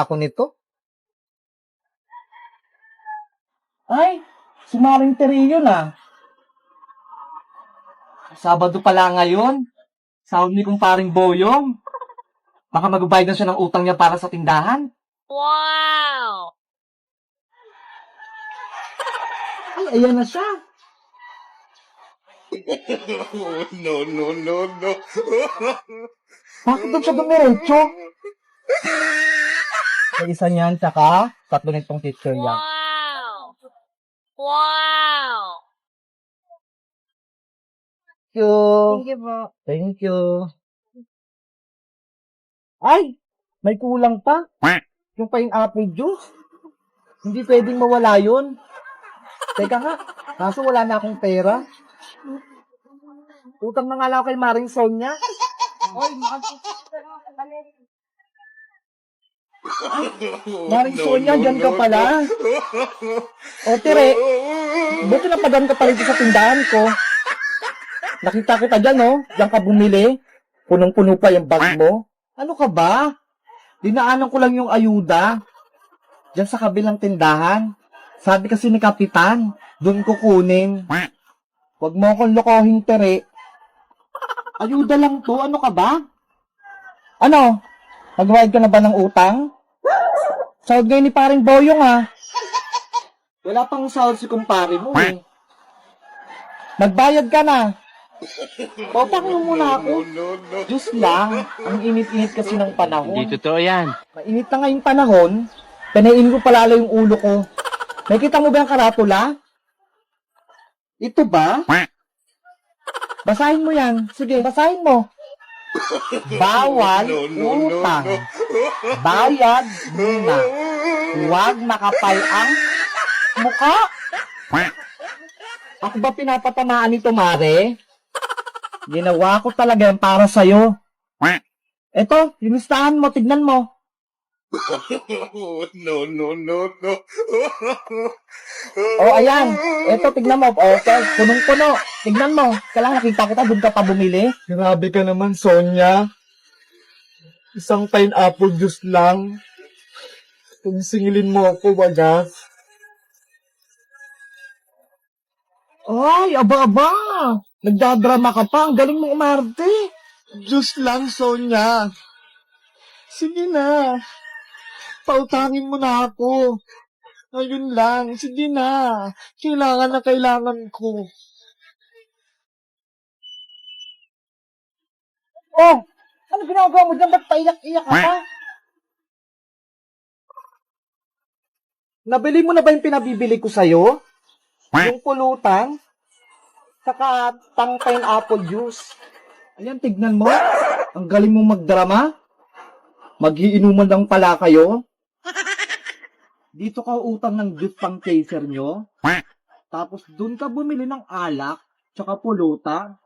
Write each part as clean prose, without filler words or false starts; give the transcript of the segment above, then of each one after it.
ako nito. Ay, si Maring Terillo na. Sabado pala ngayon. Sahod ni kumparing Boyong. Baka magbabayad na siya ng utang niya para sa tindahan. Wow! Ay, ayan na siya. No. Bakit doon siya dumiretso? May isa niyan, tsaka tatlo nitong teacher yan. Wow! Wow! Thank you. Thank you po. Thank you. Ay, may kulang pa. Yung pineapple juice. Hindi pwedeng mawala yun. Teka nga, kaso wala na akong pera. Utang na nga lang ako kay Maring Sonia. Maring Sonia, dyan ka pala. O, Tere, buti na padan ka pala dito sa tindahan ko. Nakita kita dyan, no? Diyan ka bumili. Punong-puno pa yung bag mo. Ano ka ba? Dinaanan ko lang yung ayuda. Diyan sa kabilang tindahan. Sabi kasi ni Kapitan, doon ko kunin. Huwag mo akong lokohin, Tere. Ayuda lang to. Ano ka ba? Ano? Magbayad ka na ba ng utang? Sahod ngayon ni paring Boyong, ha? Wala pang sahod si kumpare mo, eh. Nagbayad ka na. Pautang mo muna ako. Diyos lang, ang init-init kasi ng panahon. Hindi totoo yan. Mainit na ngayong panahon, panainin ko palala yung ulo ko. Nakita mo ba yung karatula? Ito ba? Basahin mo yan. Sige, basahin mo. Bawal utang. Bayad muna. Huwag makapal ang mukha. Ako ba pinapatamaan nito, Mare? Ginawa ko talaga yan para sa'yo. Eto, yung listahan mo, tignan mo. No. Oh, ayan. Eto, tignan mo. Okay, punong-puno. Tignan mo. Kailangan nakita kita, doon ka pa bumili. Grabe ka naman, Sonia. Isang pineapple juice lang. Kung singilin mo ako, wagas. Ay, aba. Nagdadrama ka pa. Ang galing mo umarte. Juice lang, Sonia. Sige na. Pautangin mo na ako. Ayun lang. Sige na. Kailangan ko. Oh, ano ginagawa mo dyan? Ba't paiyak-iyak ka pa? Nabili mo na ba yung pinabibili ko sa'yo? Yung pulutan? Saka tang pineapple juice. Ayan, tignan mo. Ang galing mong magdrama. Magiinuman lang pala kayo. Dito ka utang ng juice pang chaser nyo. Tapos dun ka bumili ng alak, tsaka pulutan.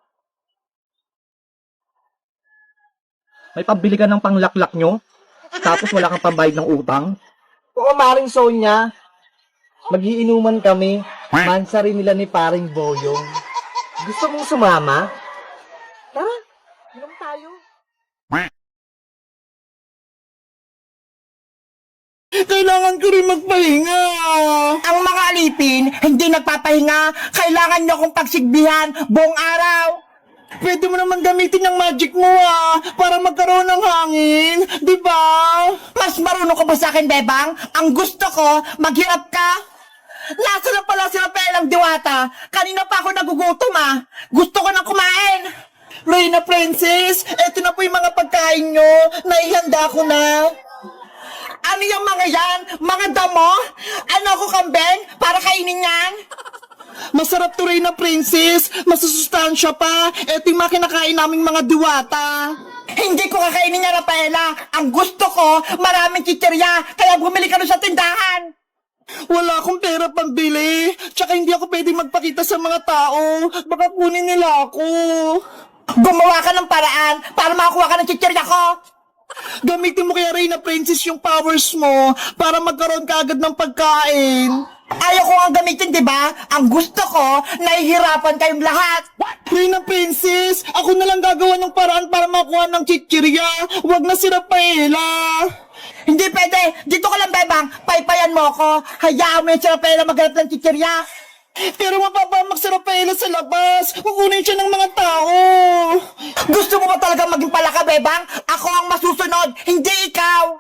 May pambili ka ng panglaklak nyo, tapos wala kang pambayad ng utang. Oo, Maring Sonia. Magiinuman kami. Mansari nila ni paring Boyong. Gusto mong sumama? Tara, inom tayo. Kailangan ko rin magpahinga. Ang mga alipin, hindi nagpapahinga. Kailangan nyo kong pagsigbihan buong araw. Pwede mo naman gamitin yung magic mo para magkaroon ng hangin. Di ba? Mas marunong ka ba sa akin, Bebang? Ang gusto ko, maghirap ka. Nasa na pala si Rafael ang diwata. Kanina pa ako nagugutom Gusto ko nang kumain. Reyna Princess, eto na po yung mga pagkain nyo. Naihanda ko na. Ano yung mga yan? Mga damo? Ano ako, kambing? Para kainin yan? Masarap to, Reyna Princess. Masusustansya pa. Eto yung mga kinakain naming mga diwata. Hindi ko kakainin niya, Rafaela. Ang gusto ko, maraming chichirya. Kaya bumili ka doon sa tindahan. Wala akong pera pambili. Tsaka hindi ako pwedeng magpakita sa mga tao. Baka kunin nila ako. Gumawa ka ng paraan para makakuha ka ng chichirya ko. Gamitin mo kaya, Reyna Princess, yung powers mo para magkaroon ka agad ng pagkain. Ayaw ko nga gamitin, di ba? Ang gusto ko, nahihirapan kayong lahat. Reyna Princess, ako na lang gagawa ng paraan para makuha ng chichirya. Huwag na si Rafaela. Hindi pwede! Dito ka lang, Bebang! Paypayan mo ako! Hayaan mo yung si Rafaela maghanap ng chichirya! Pero mapapamak si Rafaela sa labas! Kukunin siya ng mga tao! Gusto mo ba talaga maging palaka, Bebang? Ako ang masusunod, hindi ikaw!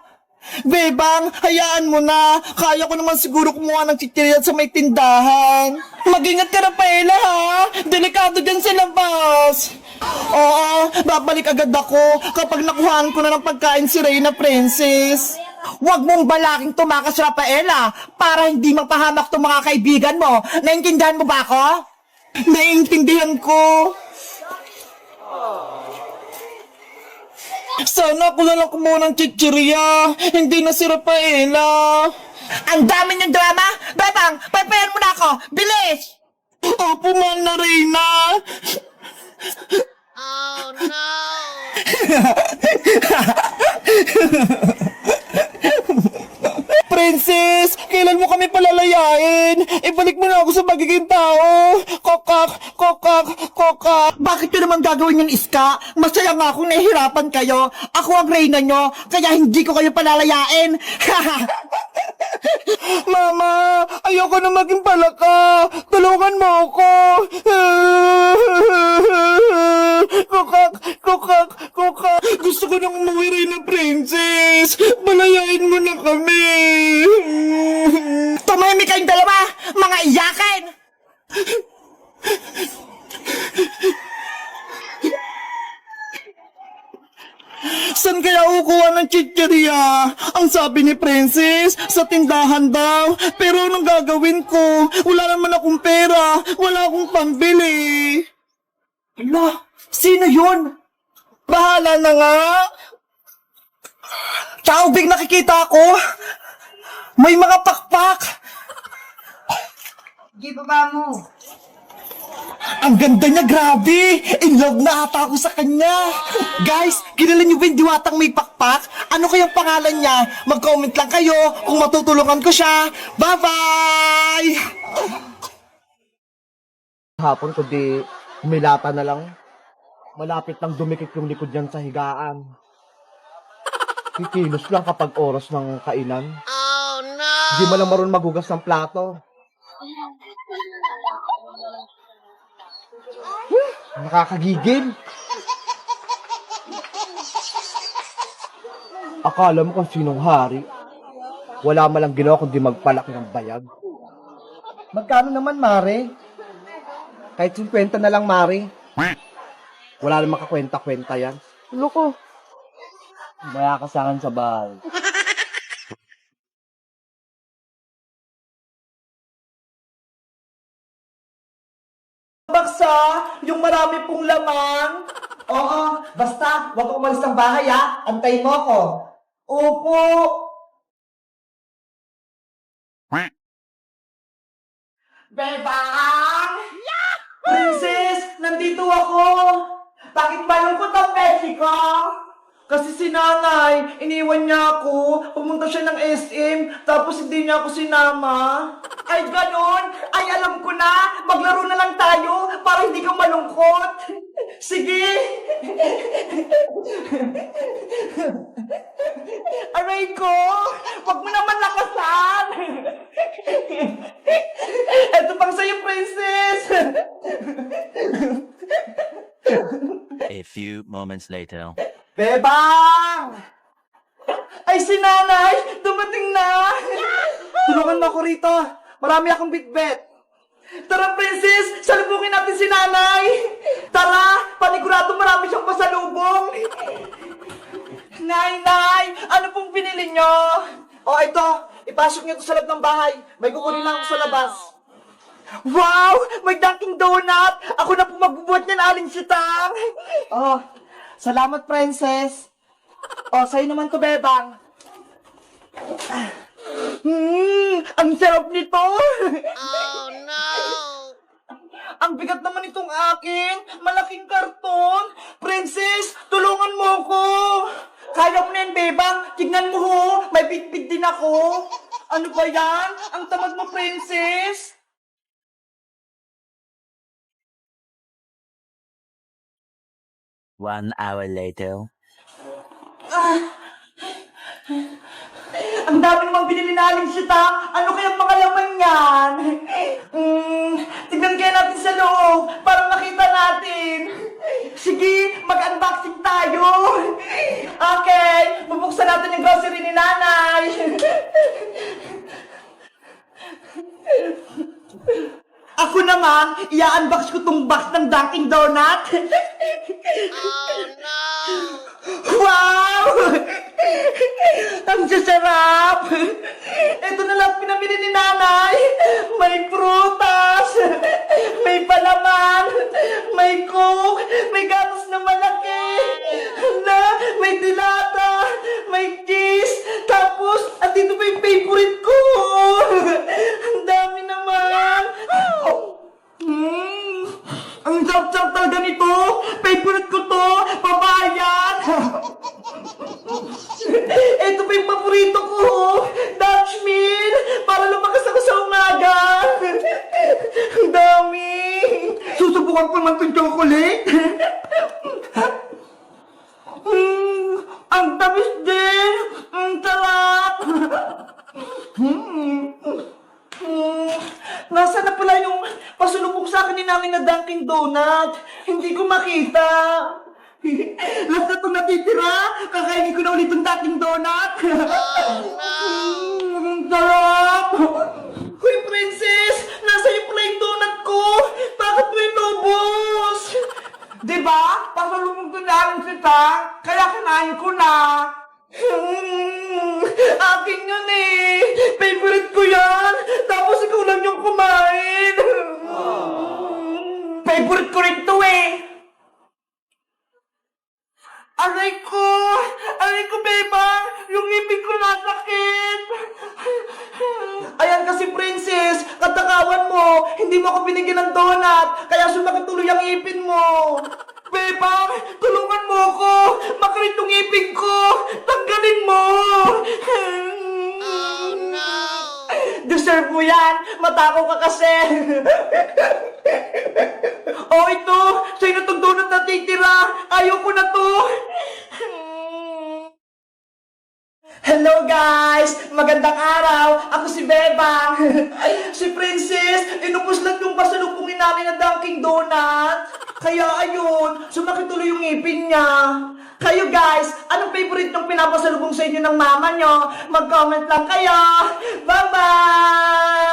Bebang, hayaan mo na. Kaya ko naman siguro kumuha ng chichirya sa may tindahan. Mag-ingat ka, Rafaela, ha? Delikado dyan sa labas. Oo, babalik agad ako kapag nakuhaan ko na ng pagkain si Reyna Princess. Huwag mong balaking tumakas, Rafaela, para hindi mapahamak tong mga kaibigan mo. Naintindihan mo ba ako? Naintindihan ko. Sana ako na lang kumuha ng chichirya. Hindi na si Rafaela. Ang dami niyang drama! Bebang, paypayan mo na ako! Bilis! Opo, mahal na Reyna. Oh no! Princess, kailan mo kami palalayain? Ibalik mo na ako sa magiging tao. Kokak, kokak, kokak. Bakit nyo naman gagawin yung iska? Masaya nga akong nahihirapan kayo. Ako ang reyna nyo, kaya hindi ko kayo palalayain. Mama, ayoko na maging palaka. Tulungan mo ako. Kokak, kokak, kokak. Gusto ko nang umuwi Reyna Princess. Malayain mo na kami. Tumahimik kayong dalawa, mga iyakan. Saan kaya kukuha ng chichirya? Ang sabi ni Princess, sa tindahan daw. Pero anong gagawin ko? Wala naman akong pera. Wala akong pambili. Hala, sino yun? Bahala na nga. Taubig nakikita ko. May mga pakpak. Di baba mo. Ang ganda niya, grabe! In love na ata ako sa kanya! Guys, kilala niyo ba yung diwatang may pakpak? Ano kayang pangalan niya? Mag-comment lang kayo kung matutulungan ko siya! Bye-bye! Hapon kundi humilata na lang. Malapit lang dumikit yung likod niyan sa higaan. Kikilos lang kapag oras ng kainan. Oh no! Hindi mo lang marunong maghugas ng plato. Nakakagigil. Akala mo kung sinong hari. Wala malang ginawa kundi magpalaki ng bayag. Magkano naman, Mare? Kahit 50 na lang, Mare. Wala namang kakwenta-kwenta yan. Loko. Maya ka sa akin sa bahay. Baksa, yung marami pong laman. Oo, basta, wag kang umalis ng bahay ha. Antayin mo ako. Opo. Bebang! Princess, nandito ako. Bakit malungkot ang Mexico? Kasi si nanay, iniwan niya ako. Pumunta siya ng SM, tapos hindi niya ako sinama. Ay, ganon. Ay, alam ko na. Maglaro na lang tayo para hindi ka malungkot. Sige. Aray ko, wag mo naman lakasan. Ito pang sa'yo, princess. A few moments later. Bebang! Ay, si nanay! Dumating na! Tulungan mo ako rito. Marami akong bitbit. Tara, princess! Salubungin natin si nanay! Tara! Panigurado marami siyang pasalubong! Nay! Ano pong pinili nyo? O, ito. Ipasok niyo ito sa loob ng bahay. May kukunin lang ako sa labas. Wow! May Dunkin' Donut! Ako na po magbubuhat niyan, Aling Sitang! Oh, salamat, princess. Oh, sa'yo naman to, Bebang. Ang sarap nito! Oh no! Ang bigat naman itong akin! Malaking karton! Princess, tulungan mo ko! Kaya mo na yan, Bebang! Tignan mo ho! May bitbit din ako! Ano ba yan? Ang tamad mo, princess! 1 hour later. Ang dami namang binili namin sita. Ano kaya mga laman yan? Tignan kaya natin sa loob para makita natin. Sige, mag-unboxing tayo. Okay, bubuksan natin yung grocery ni nanay. Ako naman, i-unbox ko tong box ng Dunkin' Donut. Oh no! Wow! Ang sasarap! Ito na lang pinamili ni nanay. May prutas, may palaman, may coke, may gatas na malaki, may dilata, may cheese, tapos, at dito pa yung favorite ko. Ang dami naman. Ang sarap-sarap talaga nito. Favorite ko to. Papayan. Ito pa yung paborito ko. Dutch Mill. Para lumakas ako sa umaga. Ang dami. Susubukan ko naman itong chocolate. Ang tamis din. Ang sarap. Nasaan na pala yung pasulubong sa akin ni namin na Dunkin' Donut? Hindi ko makita. Last na itong natitira. Kakainin ko na ulit yung Dunkin' Donut. Ang sarap. Hoy, princess! Nasa iyo pala yung donut ko. Bakit mo inubos? Diba? Pasulubong ko namin kita. Kaya kinain ko na. Akin yun eh. Favorite ko yan. Tapos ikaw lang yung kumain. Favorite ko rin to eh. Aray ko! Aray ko, bebang! Yung ngipin ko nasakit! Ayan kasi, princess, katakawan mo, hindi mo ako binigyan ng donut, kaya sumakit tuloy ang ngipin mo. Bebang, tulungan mo ako! Makalit yung ngipin ko! Tanggalin mo! Oh no! Deserve mo yan! Matakaw ka kasi! Oh, ito! Sa'yo na itong donut na titira! Ayaw ko na to! Hello guys! Magandang araw! Ako si Bebang! Si Princess, inupos lang yung pasalubungin namin na Dunkin' Donut. Kaya ayun, sumakit tuloy yung ngipin niya. Kayo guys, anong favorite ng pinapasalubong sa inyo ng mama nyo? Mag-comment lang kayo! Bye-bye!